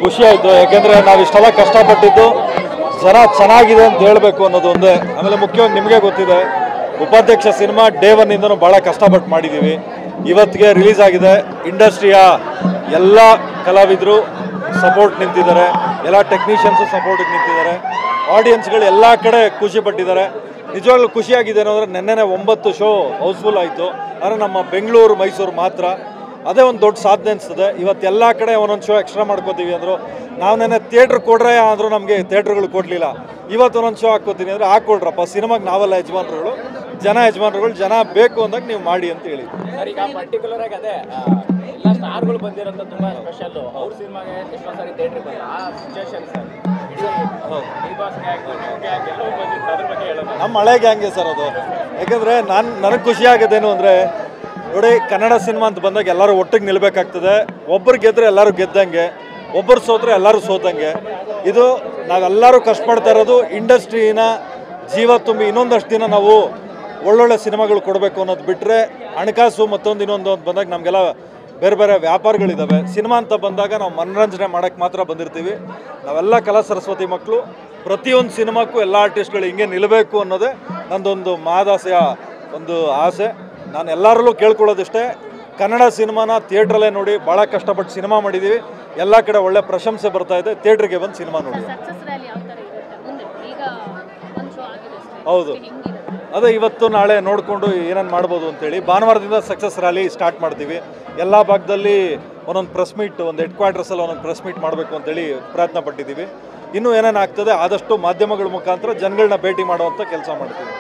ಖುಷಿ ಆಯಿತು. ಯಾಕೆಂದರೆ ನಾವು ಇಷ್ಟೆಲ್ಲ ಕಷ್ಟಪಟ್ಟಿದ್ದು ಜನ ಚೆನ್ನಾಗಿದೆ ಅಂತ ಹೇಳಬೇಕು ಅನ್ನೋದು ಒಂದೇ. ಆಮೇಲೆ ಮುಖ್ಯವಾಗಿ ನಿಮಗೆ ಗೊತ್ತಿದೆ, ಉಪಾಧ್ಯಕ್ಷ ಸಿನಿಮಾ ಡೇ ಒನ್ನಿಂದನೂ ಭಾಳ ಕಷ್ಟಪಟ್ಟು ಮಾಡಿದ್ದೀವಿ. ಇವತ್ತಿಗೆ ರಿಲೀಸ್ ಆಗಿದೆ. ಇಂಡಸ್ಟ್ರಿಯ ಎಲ್ಲ ಕಲಾವಿದರು ಸಪೋರ್ಟ್ ನಿಂತಿದ್ದಾರೆ, ಎಲ್ಲ ಟೆಕ್ನಿಷಿಯನ್ಸು ಸಪೋರ್ಟಿಗೆ ನಿಂತಿದ್ದಾರೆ, ಆಡಿಯನ್ಸ್ಗಳು ಎಲ್ಲ ಕಡೆ ಖುಷಿ ಪಟ್ಟಿದ್ದಾರೆ. ನಿಜವಾಗ್ಲೂ ಖುಷಿಯಾಗಿದೆ ಅನ್ನೋದ್ರೆ ನೆನ್ನೆನೇ 9 ಶೋ ಹೌಸ್ಫುಲ್ ಆಯಿತು. ಆದರೆ ನಮ್ಮ ಬೆಂಗಳೂರು ಮೈಸೂರು ಮಾತ್ರ, ಅದೇ ಒಂದು ದೊಡ್ಡ ಸಾಧನೆ ಅನಿಸ್ತದೆ. ಇವತ್ತೆಲ್ಲ ಕಡೆ ಒಂದೊಂದು ಶೋ ಎಕ್ಸ್ಟ್ರಾ ಮಾಡ್ಕೋತೀವಿ ಅಂದರು. ನಾವು ನೆನ್ನೆ ಥಿಯೇಟ್ರ್ ಕೊಡ್ರೆ ಅಂದರೂ ನಮಗೆ ಥಿಯೇಟ್ರ್ಗಳು ಕೊಡಲಿಲ್ಲ. ಇವತ್ತು ಒಂದೊಂದು ಶೋ ಹಾಕ್ಕೋತೀನಿ ಅಂದರೆ ಹಾಕ್ಕೊಳ್ರಪ್ಪ, ಸಿನಿಮಾಗೆ ನಾವೆಲ್ಲ ಯಜಮಾನರುಗಳು, ಜನ ಯಜಮಾನರುಗಳು, ಜನ ಬೇಕು ಅಂದಾಗ ನೀವು ಮಾಡಿ ಅಂತ ಹೇಳಿ. ಸರ್, ಈಗ ಪರ್ಟಿಕ್ಯುಲರ್ ಆಗಿ ಅದೇ ಎಲ್ಲ ಸ್ಟಾರ್ಗಳು ಬಂದಿರೋಂಥ ತುಂಬ ಸ್ಪೆಷಲ್ಲು. ಅವ್ರ ಸಿನಿಮಾಗೆ ಎಷ್ಟೋ ಸಾರಿ ಥಿಯೇಟ್ರಿಗೆ ಬಂದ ಆ ಸಿಚುವೇಶನ್ ಸರ್, ನಮ್ಮ ಹಳೆ ಗ್ಯಾಂಗೆ ಸರ್ ಅದು. ಯಾಕೆಂದರೆ ನನಗೆ ಖುಷಿ ಆಗೋದೇನು ಅಂದರೆ, ನೋಡಿ, ಕನ್ನಡ ಸಿನಿಮಾ ಅಂತ ಬಂದಾಗ ಎಲ್ಲರೂ ಒಟ್ಟಿಗೆ ನಿಲ್ಲಬೇಕಾಗ್ತದೆ. ಒಬ್ಬರು ಗೆದ್ದರೆ ಎಲ್ಲರೂ ಗೆದ್ದಂಗೆ, ಒಬ್ಬರು ಸೋತ್ರೆ ಎಲ್ಲರೂ ಸೋತಂಗೆ. ಇದು ನಾವೆಲ್ಲರೂ ಕಷ್ಟಪಡ್ತಾ ಇರೋದು ಇಂಡಸ್ಟ್ರಿನ ಜೀವ ತುಂಬಿ ಇನ್ನೊಂದಷ್ಟು ದಿನ ನಾವು ಒಳ್ಳೊಳ್ಳೆ ಸಿನಿಮಾಗಳು ಕೊಡಬೇಕು ಅನ್ನೋದು ಬಿಟ್ಟರೆ, ಹಣಕಾಸು ಮತ್ತೊಂದು ಇನ್ನೊಂದು ಅಂತ ಬಂದಾಗ ನಮಗೆಲ್ಲ ಬೇರೆ ಬೇರೆ ವ್ಯಾಪಾರಗಳಿದ್ದಾವೆ. ಸಿನಿಮಾ ಅಂತ ಬಂದಾಗ ನಾವು ಮನೋರಂಜನೆ ಮಾಡೋಕ್ಕೆ ಮಾತ್ರ ಬಂದಿರ್ತೀವಿ. ನಾವೆಲ್ಲ ಕಲಾ ಸರಸ್ವತಿ ಮಕ್ಕಳು, ಪ್ರತಿಯೊಂದು ಸಿನಿಮಾಕ್ಕೂ ಎಲ್ಲ ಆರ್ಟಿಸ್ಟ್ಗಳು ಹಿಂಗೆ ನಿಲ್ಲಬೇಕು ಅನ್ನೋದೇ ನಂದೊಂದು ಮಹದಾಸೆಯ ಒಂದು ಆಸೆ. ನಾನು ಎಲ್ಲರಲ್ಲೂ ಕೇಳ್ಕೊಳ್ಳೋದಿಷ್ಟೇ, ಕನ್ನಡ ಸಿನಿಮಾನ ಥಿಯೇಟ್ರಲ್ಲೇ ನೋಡಿ. ಭಾಳ ಕಷ್ಟಪಟ್ಟು ಸಿನಿಮಾ ಮಾಡಿದ್ದೀವಿ, ಎಲ್ಲ ಕಡೆ ಒಳ್ಳೆ ಪ್ರಶಂಸೆ ಬರ್ತಾ ಇದೆ. ಥಿಯೇಟ್ರಿಗೆ ಬಂದು ಸಿನಿಮಾ ನೋಡಿ. ಹೌದು, ಅದೇ ಇವತ್ತು ನಾಳೆ ನೋಡಿಕೊಂಡು ಏನೇನು ಮಾಡ್ಬೋದು ಅಂತೇಳಿ ಭಾನುವಾರದಿಂದ ಸಕ್ಸಸ್ ರ್ಯಾಲಿ ಸ್ಟಾರ್ಟ್ ಮಾಡ್ತೀವಿ. ಎಲ್ಲ ಭಾಗದಲ್ಲಿ ಒಂದೊಂದು ಪ್ರೆಸ್ ಮೀಟ್, ಒಂದು ಹೆಡ್ ಕ್ವಾರ್ಟರ್ಸಲ್ಲಿ ಒಂದೊಂದು ಪ್ರೆಸ್ ಮೀಟ್ ಮಾಡಬೇಕು ಅಂತೇಳಿ ಪ್ರಯತ್ನ ಪಟ್ಟಿದ್ದೀವಿ. ಇನ್ನೂ ಏನೇನು ಆಗ್ತದೆ ಆದಷ್ಟು ಮಾಧ್ಯಮಗಳ ಮುಖಾಂತರ ಜನಗಳನ್ನ ಭೇಟಿ ಮಾಡುವಂಥ ಕೆಲಸ ಮಾಡ್ತೀವಿ.